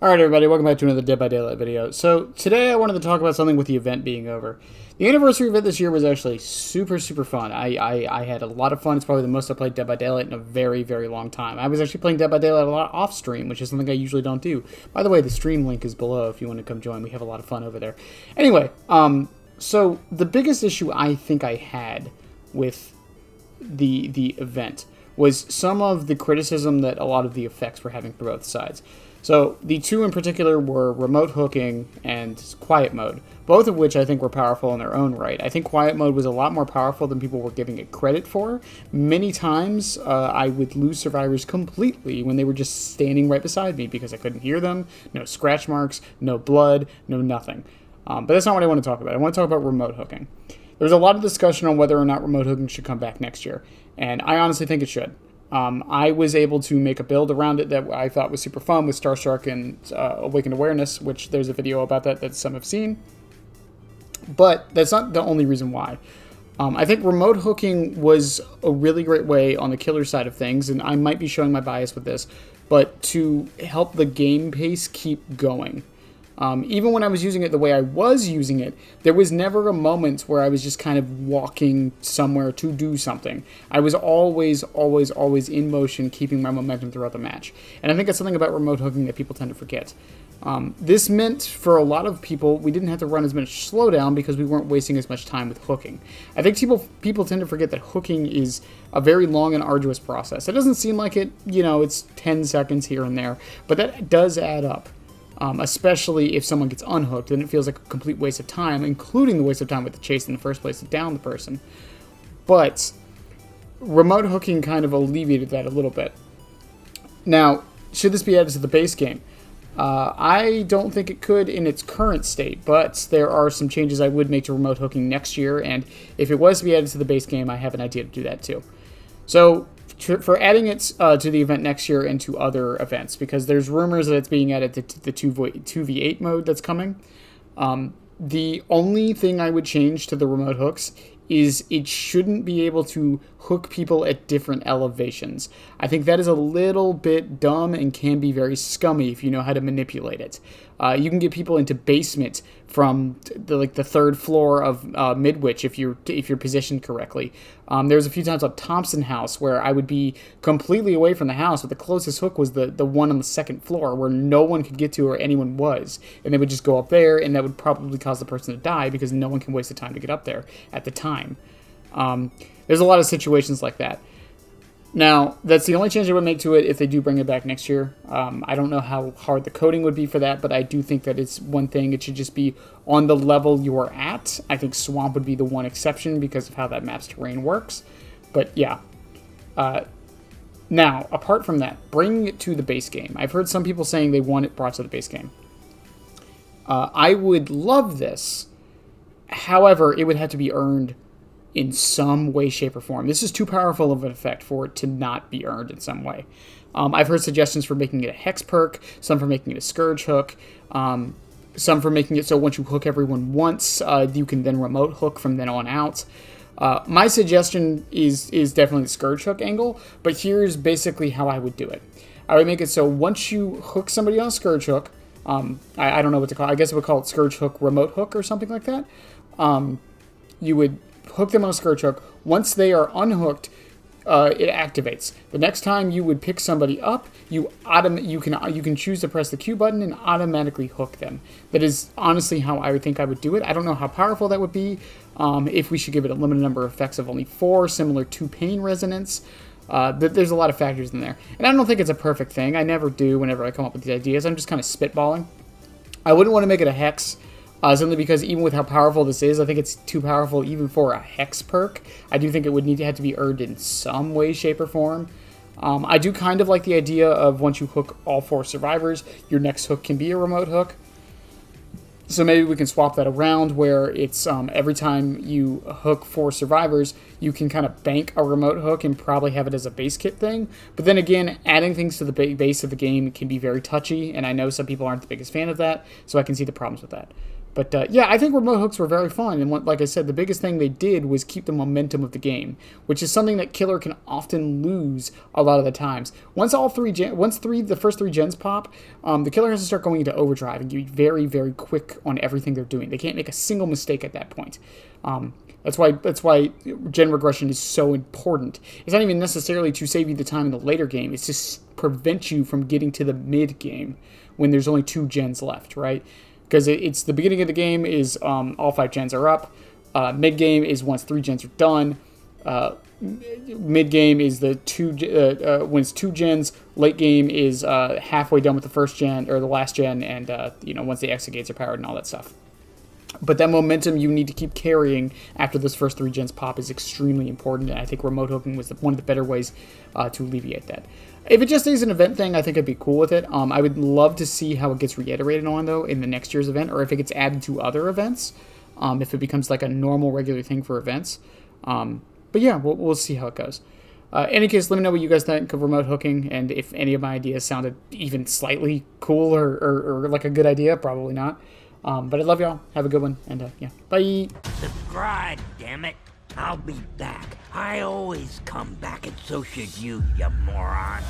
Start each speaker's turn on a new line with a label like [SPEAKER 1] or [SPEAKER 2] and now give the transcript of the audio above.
[SPEAKER 1] Alright everybody, welcome back to another Dead by Daylight video. So today I wanted to talk about something with the event being over. The anniversary event this year was actually super fun. I had a lot of fun. It's probably the most I played Dead by Daylight in a very long time. I was actually playing Dead by Daylight a lot off stream, which is something I usually don't do. By the way, the stream link is below if you want to come join. We have a lot of fun over there. Anyway, so the biggest issue I think I had with the event was some of the criticism that a lot of the effects were having for both sides. So the two in particular were remote hooking and quiet mode, both of which I think were powerful in their own right. I think quiet mode was a lot more powerful than people were giving it credit for. Many times I would lose survivors completely when they were just standing right beside me because I couldn't hear them, no scratch marks, no blood, no nothing. But that's not what I want to talk about. I want to talk about remote hooking. There's a lot of discussion on whether or not remote hooking should come back next year, and I honestly think it should. I was able to make a build around it that I thought was super fun with Starstruck and Awakened Awareness, which there's a video about that some have seen. But that's not the only reason why. I think remote hooking was a really great way on the killer side of things, and I might be showing my bias with this, but to help the game pace keep going. Even when I was using it the way I was using it, there was never a moment where I was just kind of walking somewhere to do something. I was always in motion, keeping my momentum throughout the match. And I think that's something about remote hooking that people tend to forget. This meant, for a lot of people, we didn't have to run as much slowdown because we weren't wasting as much time with hooking. I think people tend to forget that hooking is a very long and arduous process. It doesn't seem like it, it's 10 seconds here and there, but that does add up. Especially if someone gets unhooked, then it feels like a complete waste of time, including the waste of time with the chase in the first place to down the person. But remote hooking kind of alleviated that a little bit. Now, should this be added to the base game? I don't think it could in its current state, but there are some changes I would make to remote hooking next year, and if it was to be added to the base game, I have an idea to do that too. So, for adding it to the event next year and to other events, because there's rumors that it's being added to the 2v8 mode that's coming. The only thing I would change to the remote hooks is it shouldn't be able to hook people at different elevations. I think that is a little bit dumb and can be very scummy if you know how to manipulate it. You can get people into basement from the third floor of Midwich if you're positioned correctly. There's a few times on Thompson House where I would be completely away from the house, but the closest hook was the one on the second floor where no one could get to or anyone was, and they would just go up there, and that would probably cause the person to die because no one can waste the time to get up there at the time. There's a lot of situations like that. Now, that's the only change I would make to it if they do bring it back next year. I don't know how hard the coding would be for that, but I do think that it's one thing. It should just be on the level you're at. I think Swamp would be the one exception because of how that map's terrain works. But yeah. Now, apart from that, bringing it to the base game. I've heard some people saying they want it brought to the base game. I would love this. However, it would have to be earned in some way, shape, or form. This is too powerful of an effect for it to not be earned in some way. I've heard suggestions for making it a hex perk, some for making it a scourge hook, some for making it so once you hook everyone once, you can then remote hook from then on out. My suggestion is definitely the scourge hook angle, but here's basically how I would do it. I would make it so once you hook somebody on a scourge hook, I don't know what to call it. I guess I would call it scourge hook remote hook or something like that. You would hook them on a scourge hook. Once they are unhooked, it activates. The next time you would pick somebody up, you can choose to press the Q button and automatically hook them. That is honestly how I would think I would do it. I don't know how powerful that would be. If we should give it a limited number of effects of only 4, similar to pain resonance. There's a lot of factors in there. And I don't think it's a perfect thing. I never do whenever I come up with these ideas. I'm just kind of spitballing. I wouldn't want to make it a hex. Simply because even with how powerful this is, I think it's too powerful even for a hex perk. I do think it would have to be earned in some way, shape, or form. I do kind of like the idea of once you hook all 4 survivors, your next hook can be a remote hook. So maybe we can swap that around where it's every time you hook 4 survivors, you can kind of bank a remote hook and probably have it as a base kit thing. But then again, adding things to the base of the game can be very touchy, and I know some people aren't the biggest fan of that, so I can see the problems with that. But yeah, I think remote hooks were very fun, and like I said, the biggest thing they did was keep the momentum of the game, which is something that Killer can often lose a lot of the times. Once the first three gens pop, the Killer has to start going into overdrive and be very, very quick on everything they're doing. They can't make a single mistake at that point. That's why gen regression is so important. It's not even necessarily to save you the time in the later game. It's to prevent you from getting to the mid game when there's only 2 gens left, right? Because it's the beginning of the game is all 5 gens are up. Mid game is once 3 gens are done. Mid game is the when it's 2 gens. Late game is halfway done with the first gen or the last gen, and once the exit gates are powered and all that stuff. But that momentum you need to keep carrying after those first 3 gens pop is extremely important, and I think remote hooking was one of the better ways to alleviate that. If it just is an event thing, I think I'd be cool with it. I would love to see how it gets reiterated on, though, in the next year's event, or if it gets added to other events, if it becomes like a normal, regular thing for events. But yeah, we'll see how it goes. In any case, let me know what you guys think of remote hooking, and if any of my ideas sounded even slightly cool or like a good idea. Probably not. But I love y'all. Have a good one, and yeah, bye.
[SPEAKER 2] Subscribe, damn it. I'll be back. I always come back, and so should you, you moron.